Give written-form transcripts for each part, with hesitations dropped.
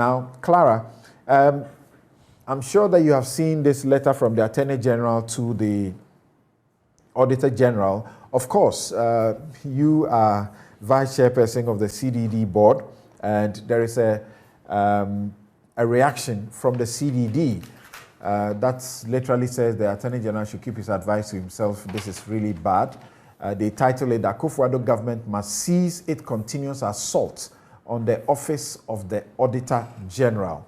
Now, Clara, I'm sure that you have seen this letter from the Attorney General to the Auditor General. Of course, you are Vice Chairperson of the CDD board, and there is a reaction from the CDD that literally says the Attorney General should keep his advice to himself. This is really bad. They title it, the Akufo-Addo government must cease its continuous assault on the office of the Auditor General.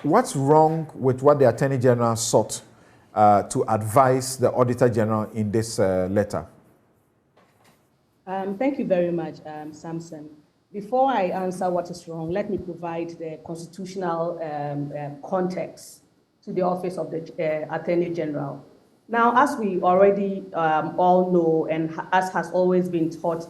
What's wrong with what the Attorney General sought to advise the Auditor General in this letter? Thank you very much, Samson. Before I answer what is wrong, let me provide the constitutional context to the office of the Attorney General. Now, as we already all know, and as has always been taught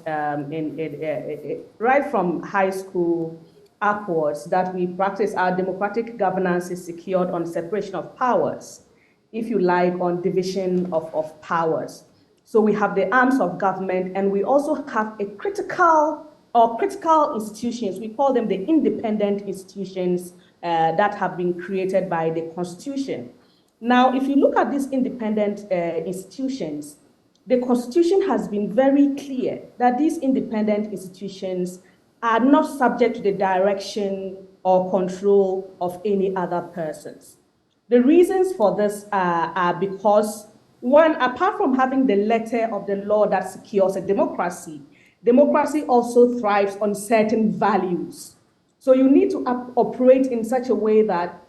right from high school upwards, that we practice our democratic governance is secured on separation of powers, if you like, on division of powers. So we have the arms of government, and we also have a critical institutions. We call them the independent institutions that have been created by the Constitution. Now, if you look at these independent institutions, the Constitution has been very clear that these independent institutions are not subject to the direction or control of any other persons. The reasons for this are because, one, apart from having the letter of the law that secures a democracy, democracy also thrives on certain values. So you need to operate in such a way that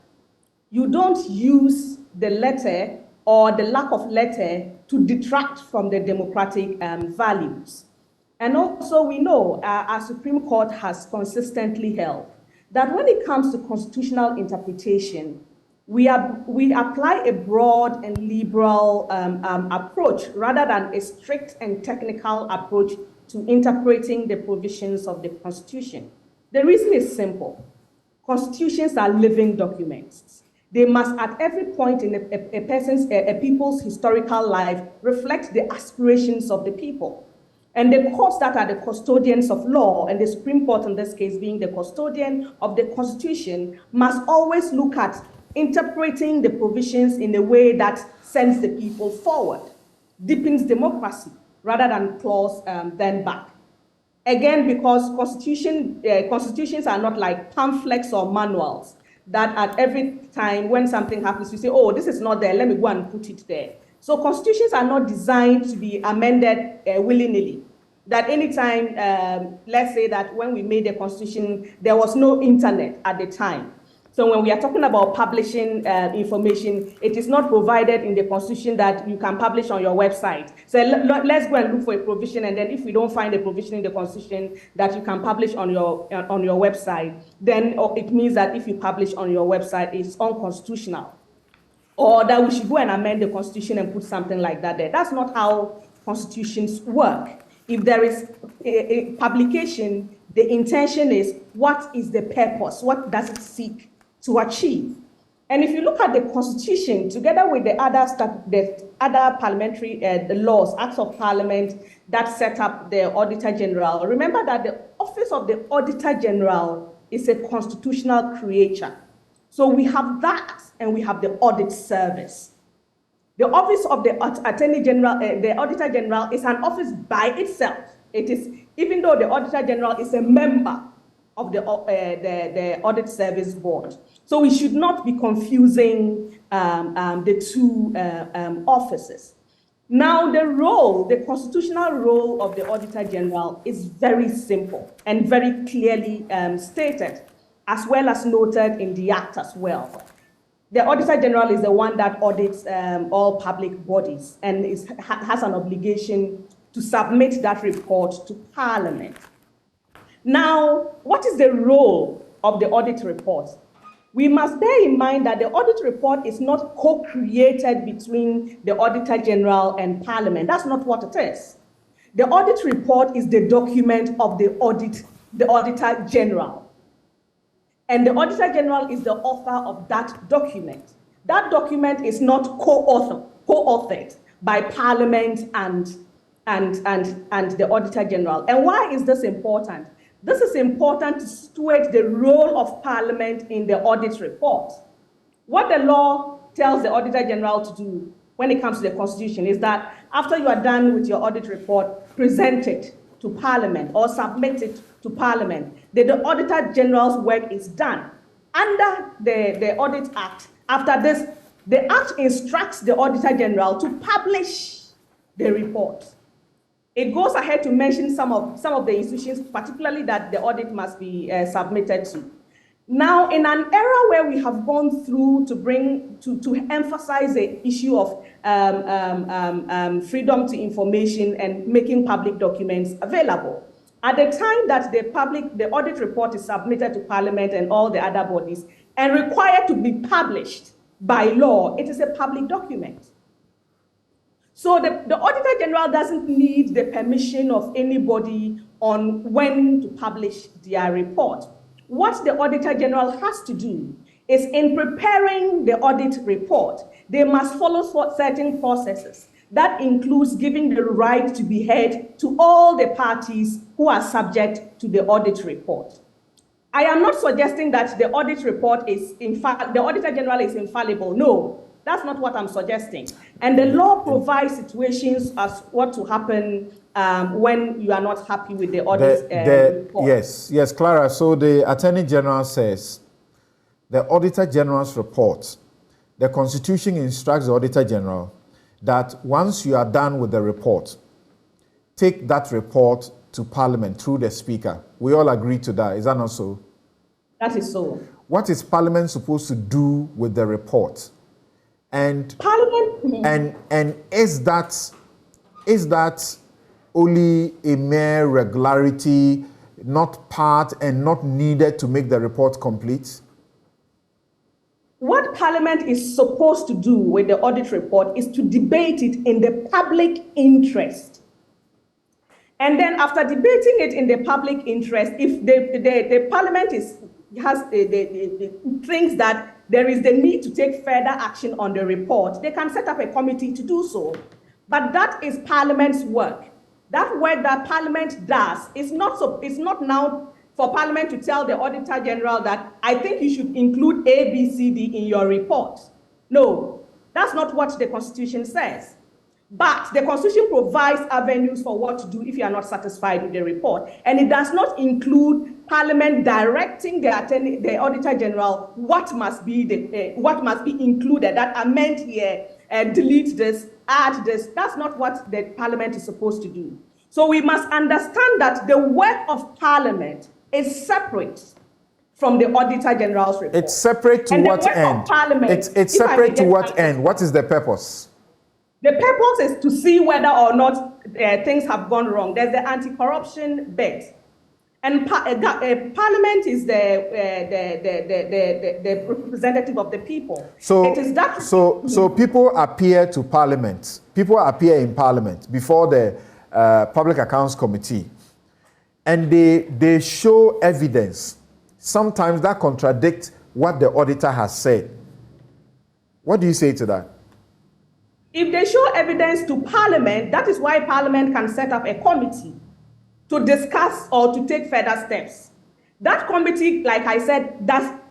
you don't use the letter or the lack of letter to detract from the democratic values. And also we know our Supreme Court has consistently held that when it comes to constitutional interpretation, we apply a broad and liberal approach rather than a strict and technical approach to interpreting the provisions of the Constitution. The reason is simple. Constitutions are living documents. They must, at every point in a people's historical life, reflect the aspirations of the people. And the courts that are the custodians of law, and the Supreme Court in this case being the custodian of the Constitution, must always look at interpreting the provisions in a way that sends the people forward, deepens democracy, rather than claws them back. Again, because constitutions are not like pamphlets or manuals that at every time when something happens, you say, oh, this is not there, let me go and put it there. So constitutions are not designed to be amended willy-nilly. That anytime, let's say that when we made the Constitution, there was no internet at the time. So when we are talking about publishing information, it is not provided in the Constitution that you can publish on your website. So let's go and look for a provision, and then if we don't find a provision in the Constitution that you can publish on your website, then it means that if you publish on your website, it's unconstitutional. Or that we should go and amend the Constitution and put something like that there. That's not how constitutions work. If there is a publication, the intention is, what is the purpose? What does it seek to achieve? And if you look at the Constitution, together with the other parliamentary laws, acts of parliament that set up the Auditor General, remember that the office of the Auditor General is a constitutional creature. So we have that, and we have the audit service. The office of the Attorney General, the Auditor General, is an office by itself. It is, even though the Auditor General is a member of the Audit Service Board. So we should not be confusing the two offices. Now, the constitutional role of the Auditor General is very simple and very clearly stated, as well as noted in the Act as well. The Auditor General is the one that audits all public bodies and has an obligation to submit that report to Parliament. Now, what is the role of the audit report? We must bear in mind that the audit report is not co-created between the Auditor General and Parliament. That's not what it is. The audit report is the document of the Auditor General. And the Auditor General is the author of that document. That document is not co-authored by Parliament and the Auditor General. And why is this important? This is important to steward the role of Parliament in the audit report. What the law tells the Auditor General to do when it comes to the Constitution is that after you are done with your audit report, present it to Parliament or submit it to Parliament. The Auditor General's work is done. Under the Audit Act, after this, the Act instructs the Auditor General to publish the report. It goes ahead to mention some of the institutions, particularly that the audit must be submitted to. Now, in an era where we have gone through to emphasize the issue of freedom to information and making public documents available, at the time that the audit report is submitted to Parliament and all the other bodies and required to be published by law, it is a public document. So the Auditor General doesn't need the permission of anybody on when to publish their report. What the Auditor General has to do is, in preparing the audit report, they must follow certain processes. That includes giving the right to be heard to all the parties who are subject to the audit report. I am not suggesting that the audit report is, the Auditor General is infallible. No. That's not what I'm suggesting. And the law provides situations as what to happen when you are not happy with the audit report. Yes, Clara. So the Attorney General says the Auditor General's report, the Constitution instructs the Auditor General that once you are done with the report, take that report to Parliament through the Speaker. We all agree to that. Is that not so? That is so. What is Parliament supposed to do with the report? And Parliament, and is that only a mere regularity, not part and not needed to make the report complete? What Parliament is supposed to do with the audit report is to debate it in the public interest. And then after debating it in the public interest, if the Parliament thinks that there is the need to take further action on the report, they can set up a committee to do so. But that is Parliament's work. That work that Parliament does is not now for Parliament to tell the Auditor General that I think you should include A, B, C, D in your report. No, that's not what the Constitution says. But the Constitution provides avenues for what to do if you are not satisfied with the report. And it does not include Parliament directing the Auditor General what must be included, that amend here, delete this, add this. That's not what the Parliament is supposed to do. So we must understand that the work of Parliament is separate from the Auditor General's report. It's separate to what end? It's separate to what end? What is the purpose? The purpose is to see whether or not things have gone wrong. There's the anti-corruption bit. And Parliament is the representative of the people. So, it is that so people appear to Parliament. People appear in Parliament before the Public Accounts Committee. And they show evidence, sometimes that contradicts what the auditor has said. What do you say to that? If they show evidence to Parliament, that is why Parliament can set up a committee to discuss or to take further steps. That committee, like I said,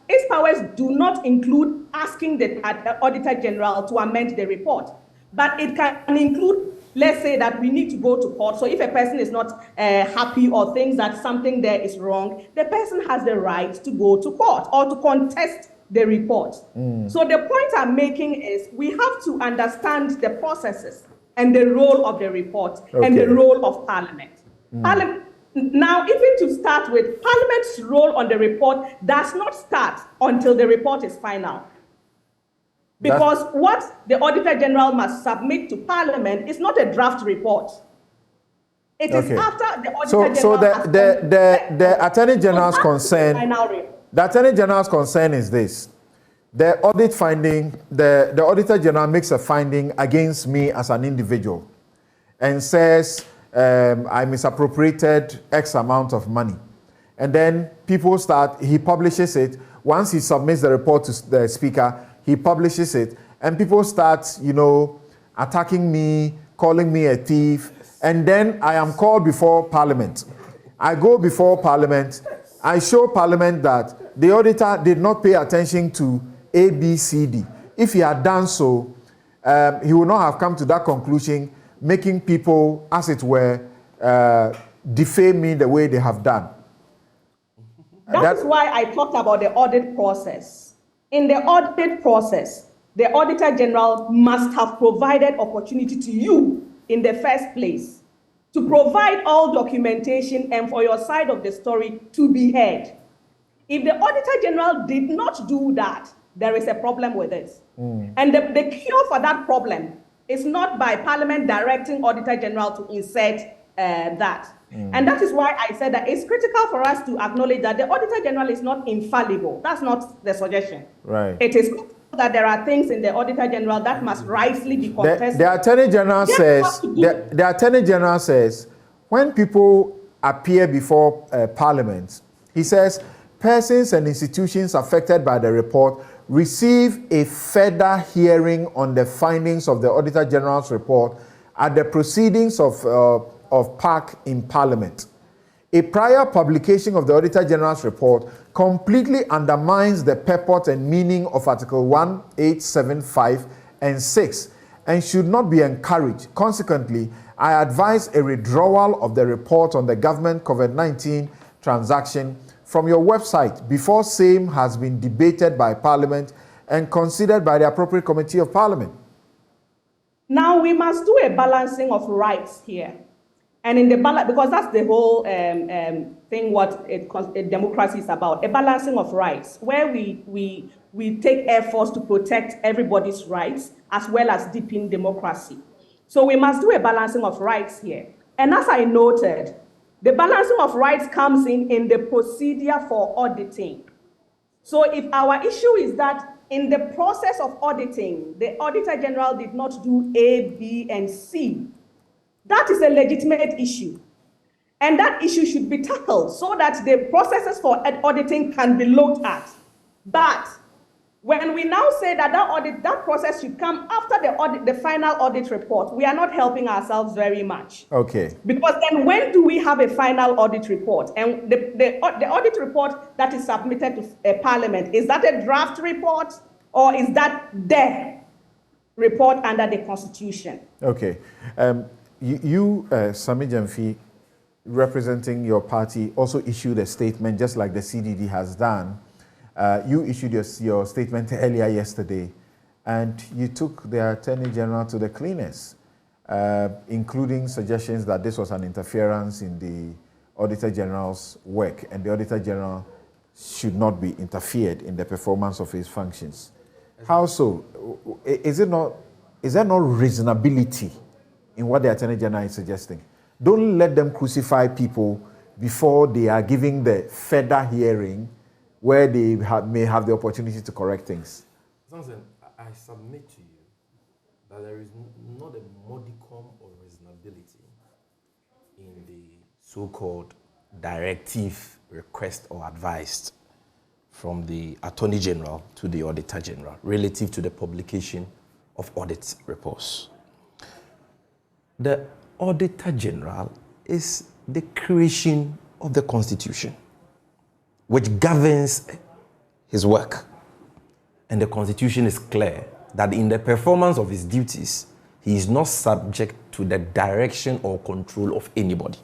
its powers do not include asking the Auditor General to amend the report, but it can include, let's say that we need to go to court. So if a person is not happy or thinks that something there is wrong, the person has the right to go to court or to contest the report. So the point I'm making is we have to understand the processes and the role of the report and the role of Parliament. Now, even to start with, Parliament's role on the report does not start until the report is final. Because what the Auditor General must submit to Parliament is not a draft report. It is after the Auditor General so the Attorney General's concern. The Attorney General's concern is this. The audit finding, the Auditor General makes a finding against me as an individual and says I misappropriated X amount of money. And then he publishes it. Once he submits the report to the Speaker, he publishes it. And people start, attacking me, calling me a thief. And then I am called before Parliament. I go before Parliament, I show Parliament that the auditor did not pay attention to A, B, C, D. If he had done so, he would not have come to that conclusion, making people, as it were, defame me the way they have done. That's why I talked about the audit process. In the audit process, the Auditor General must have provided opportunity to you in the first place to provide all documentation and for your side of the story to be heard. If the Auditor General did not do that, there is a problem with it. And the cure for that problem is not by Parliament directing Auditor General to insert that. And that is why I said that it's critical for us to acknowledge that the Auditor General is not infallible. That's not the suggestion. Right. It is that there are things in the Auditor General that must rightly be contested. The Attorney General says, the Attorney General says, when people appear before Parliament, he says, persons and institutions affected by the report receive a further hearing on the findings of the Auditor General's report at the proceedings of PAC in Parliament. A prior publication of the Auditor General's report completely undermines the purport and meaning of Article 1875 and 6 and should not be encouraged. Consequently, I advise a withdrawal of the report on the government COVID-19 transaction from your website before same has been debated by Parliament and considered by the appropriate committee of Parliament. Now we must do a balancing of rights here. And in the balance, because that's the whole thing what a democracy is about, a balancing of rights, where we take efforts to protect everybody's rights as well as deepen democracy. So we must do a balancing of rights here. And as I noted, the balancing of rights comes in the procedure for auditing. So if our issue is that in the process of auditing, the Auditor General did not do A, B, and C, that is a legitimate issue. And that issue should be tackled so that the processes for auditing can be looked at. But when we now say that that process should come after the final audit report, we are not helping ourselves very much. Okay. Because then when do we have a final audit report? And the audit report that is submitted to Parliament, is that a draft report or is that the report under the Constitution? Okay. You, Sami Jamfi, representing your party, also issued a statement, just like the CDD has done. You issued your statement earlier yesterday, and you took the Attorney General to the cleaners, including suggestions that this was an interference in the Auditor General's work, and the Auditor General should not be interfered in the performance of his functions. How so? Is there no reasonability in what the Attorney General is suggesting? Don't let them crucify people before they are giving the further hearing where they may have the opportunity to correct things. Johnson, I submit to you that there is not a modicum of reasonability in the so-called directive, request, or advice from the Attorney General to the Auditor General relative to the publication of audit reports. The Auditor General is the creation of the Constitution, which governs his work. And the Constitution is clear that in the performance of his duties, he is not subject to the direction or control of anybody.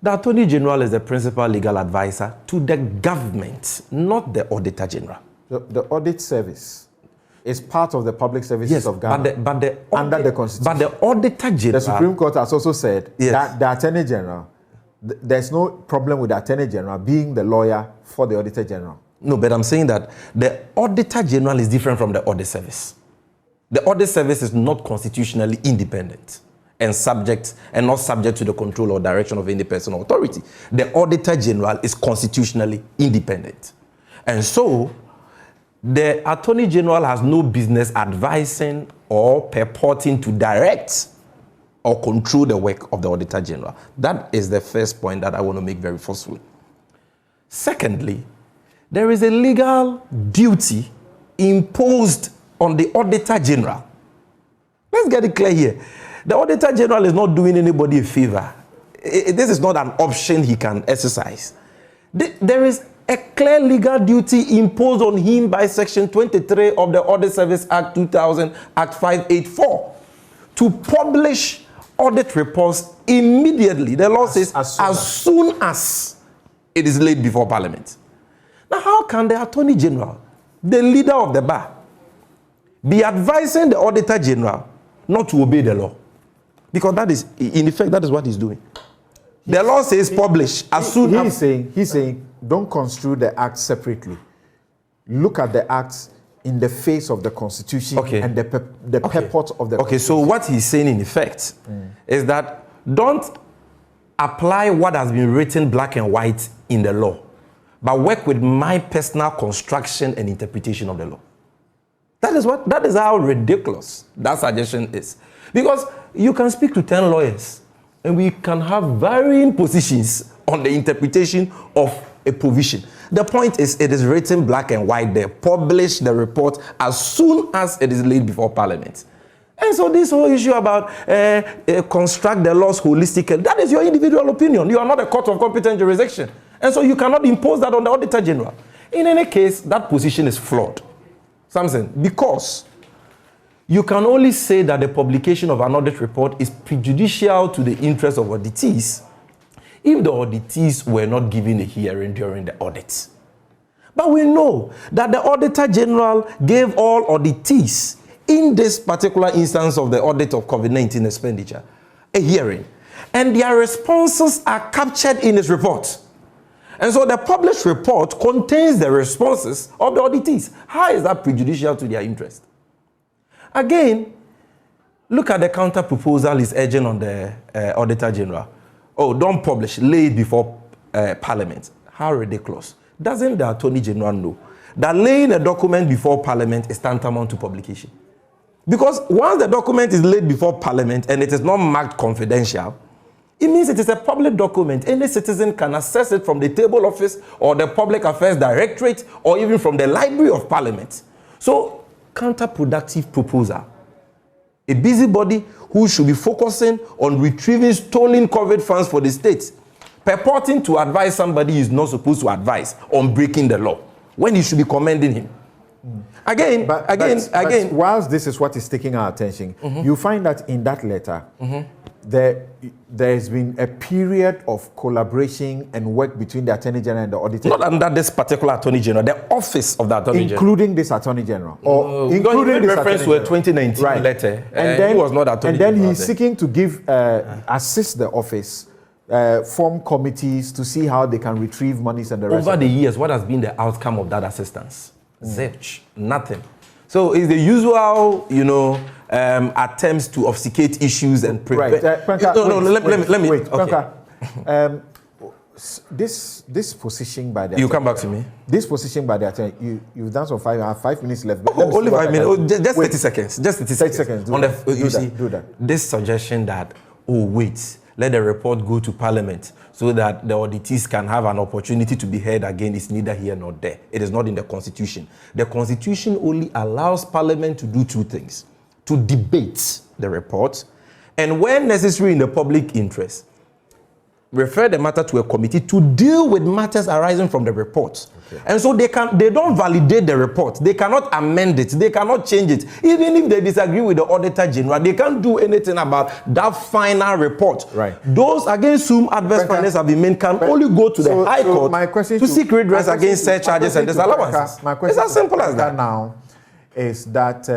The Attorney General is the principal legal advisor to the government, not the Auditor General. The audit service is part of the public services of government under the Constitution. But the Auditor General... The Supreme Court has also said that the Attorney General, there's no problem with the Attorney General being the lawyer for the Auditor General. No, but I'm saying that the Auditor General is different from the Audit Service. The Audit Service is not constitutionally independent and not subject to the control or direction of any personal authority. The Auditor General is constitutionally independent. And so, the Attorney General has no business advising or purporting to direct or control the work of the Auditor General. That is the first point that I want to make very forcefully. Secondly, there is a legal duty imposed on the Auditor General. Let's get it clear here. The Auditor General is not doing anybody a favor. this is not an option he can exercise. There is a clear legal duty imposed on him by Section 23 of the Audit Service Act 2000, Act 584, to publish audit reports immediately. The law says as soon as it is laid before Parliament. Now, how can the Attorney General, the leader of the bar, be advising the Auditor General not to obey the law? Because that is, in effect, that is what he's doing. The law says publish as soon as... He's saying, don't construe the act separately. Look at the acts in the face of the Constitution and the purport of the Constitution. Okay, so what he's saying, in effect, is that don't apply what has been written black and white in the law, but work with my personal construction and interpretation of the law. That is how ridiculous that suggestion is. Because you can speak to 10 lawyers and we can have varying positions on the interpretation of a provision. The point is, it is written black and white there. Publish the report as soon as it is laid before Parliament. And so this whole issue about construct the laws holistically, that is your individual opinion. You are not a court of competent jurisdiction. And so you cannot impose that on the Auditor General. In any case, that position is flawed. Samson, because you can only say that the publication of an audit report is prejudicial to the interests of auditees if the auditees were not given a hearing during the audit. But we know that the Auditor General gave all auditees in this particular instance of the audit of COVID-19 expenditure a hearing, and their responses are captured in his report. And so the published report contains the responses of the auditees. How is that prejudicial to their interest? Again, look at the counter proposal he's urging on the Auditor General. Oh, don't publish, lay it before Parliament. How ridiculous. Doesn't the Attorney General know that laying a document before Parliament is tantamount to publication? Because once the document is laid before Parliament and it is not marked confidential, it means it is a public document. Any citizen can access it from the table office or the Public Affairs Directorate or even from the Library of Parliament. So, counterproductive proposal. A busybody who should be focusing on retrieving stolen COVID funds for the state, purporting to advise somebody he is not supposed to advise on breaking the law, when he should be commending him. Again, whilst this is what is taking our attention, you find that in that letter, there has been a period of collaboration and work between the Attorney General and the Auditor. Not under this particular Attorney General, the office of the Attorney General. Including this Attorney General. Or including this reference to a 2019 letter. And then, he was not Attorney General. And then he's seeking to give, assist the office, form committees to see how they can retrieve monies and the rest. Over the years, what has been the outcome of that assistance? Zilch, nothing. So it's the usual, attempts to obfuscate issues and prevent. Let me. Okay. This position by the. You come back to me. This position by the attorney. You've done some 5. I have 5 minutes left. Only 5 minutes. Just 30 seconds. Just 30 seconds. Do that. This suggestion that let the report go to Parliament so that the auditees can have an opportunity to be heard again is neither here nor there. It is not in the Constitution. The Constitution only allows Parliament to do 2 things: to debate the report, and when necessary in the public interest, refer the matter to a committee to deal with matters arising from the report. Okay. And so they don't validate the report. They cannot amend it. They cannot change it. Even if they disagree with the Auditor General, they can't do anything about that final report. Right. Those against whom adverse findings have been made can only go to the High Court to seek redress against surcharges and disallowances. My question it's as simple as that. Now is that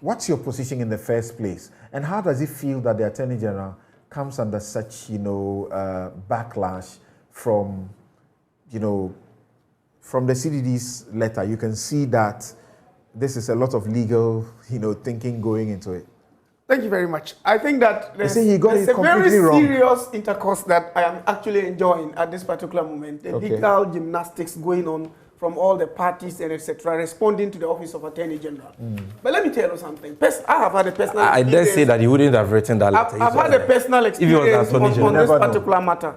what's your position in the first place? And how does it feel that the Attorney General comes under such, backlash from the CDD's letter? You can see that this is a lot of legal, thinking going into it. Thank you very much. I think that there's a very serious intercourse that I am actually enjoying at this particular moment. The legal gymnastics going on from all the parties and etc., responding to the Office of Attorney General. But let me tell you something. I have had a personal experience. I dare say that he wouldn't have written that letter. I've had a personal experience on this particular matter.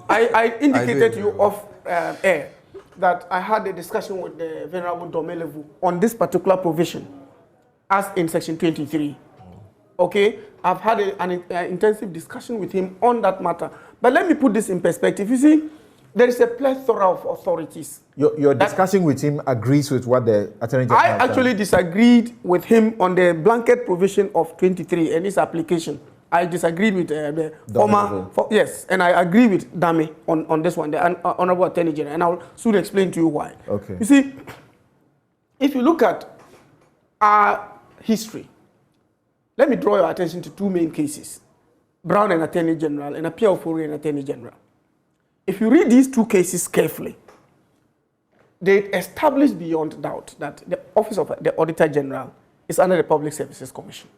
I indicated to you off air that I had a discussion with the Venerable Domelevu on this particular provision, as in Section 23. Okay? I've had an intensive discussion with him on that matter. But let me put this in perspective. You see, there is a plethora of authorities. Your discussion with him agrees with what the Attorney General I actually disagreed with him on the blanket provision of 23 and its application. I disagreed with the former, yes, and I agree with Dami on this one, the Honorable Attorney General, and I'll soon explain to you why. Okay. You see, if you look at our history, let me draw your attention to two main cases, Brown and Attorney General and Apia Ofori and Attorney General. If you read these two cases carefully, they establish beyond doubt that the Office of the Auditor General is under the Public Services Commission,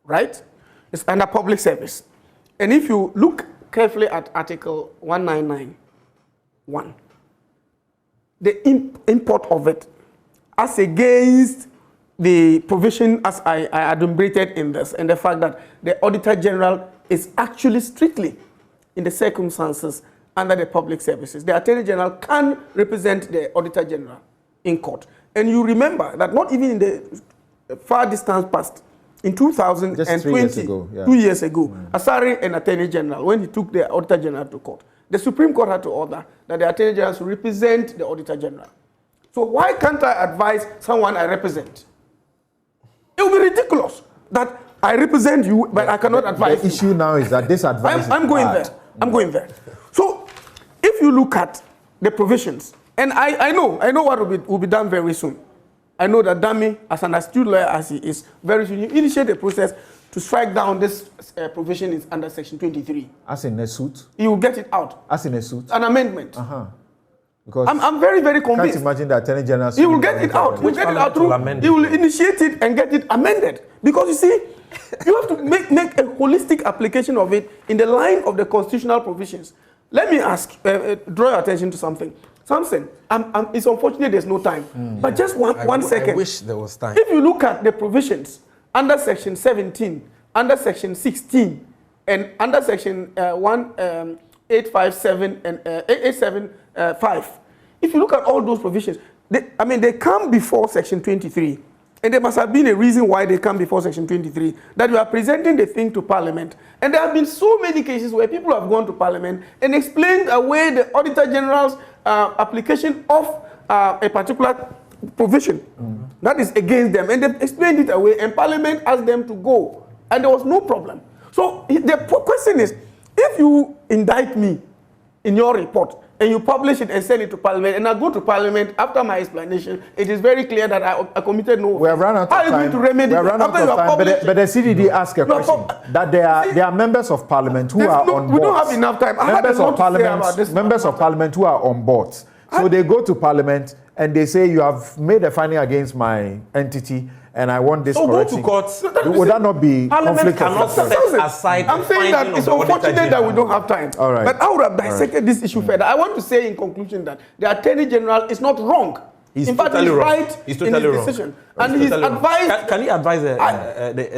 right? It's under public service. And if you look carefully at Article 1991, the import of it as against the provision as I enumerated in this, and the fact that the Auditor General is actually strictly in the circumstances under the public services. The Attorney General can represent the Auditor General in court. And you remember that not even in the far distant past, in 2020, 2 years ago, Asari and Attorney General, when he took the Auditor General to court, the Supreme Court had to order that the Attorney General should represent the Auditor General. So why can't I advise someone I represent? It will be ridiculous that I represent you, but I cannot advise you. The issue now is that this advice I'm going there. I'm going there. So if you look at the provisions, and I know what will be done very soon. I know that Dami, as an astute lawyer as he is, very soon, he initiate a process to strike down this provision is under Section 23. As in a suit? He will get it out. As in a suit? An amendment. Because I'm very, very convinced. Can't imagine the Attorney General. He will get it out. He will get it out through. He will initiate it and get it amended. Because you see, you have to make a holistic application of it in the line of the constitutional provisions. Let me ask, draw your attention to something. Samson, it's unfortunate there's no time, but just one second. I wish there was time. If you look at the provisions under Section 17, under Section 16, and under Section 1857 and 875, if you look at all those provisions, they come before Section 23. And there must have been a reason why they come before Section 23, that you are presenting the thing to Parliament. And there have been so many cases where people have gone to Parliament and explained away the Auditor General's application of a particular provision that is against them. And they explained it away, and Parliament asked them to go. And there was no problem. So the question is, if you indict me in your report, and you publish it and send it to Parliament, and I go to Parliament after my explanation, it is very clear that I committed no offense. We have run out of time. How are you going to remedy it? But the CDD asked a question that there are members of Parliament who are on board. We don't have enough time. Members of Parliament who are on board. So they go to Parliament and they say, you have made a finding against my entity, and I want this correction. Go to court. Would that not be conflict of interest? I'm saying that it's unfortunate that we don't have time. All right. But I would have dissected this issue further. I want to say in conclusion that the Attorney General is not wrong. In fact, he's right in his decision. And he's advised. Can he advise the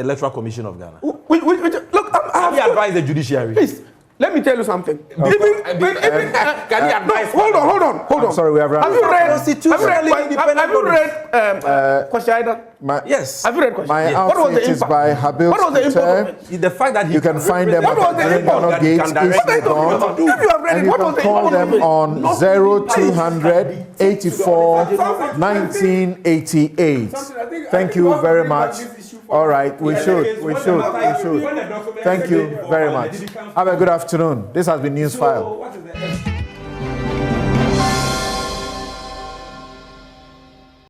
Electoral Commission of Ghana? Look, can he advise the judiciary? Please. Let me tell you something. Can he advise? Hold on. I'm sorry, we have run. Have you read Kwasi? Yes. Have you read Kwasi? My outfit is by Habil. What was the impact of it? The fact that you can find them at the Ghana Gate, East Legon, If you have read and it, you what was can the call impact them of it? on 0200 84 1988. Thank you very much. All right, we should. Thank you very much. Have a good afternoon. This has been Newsfile.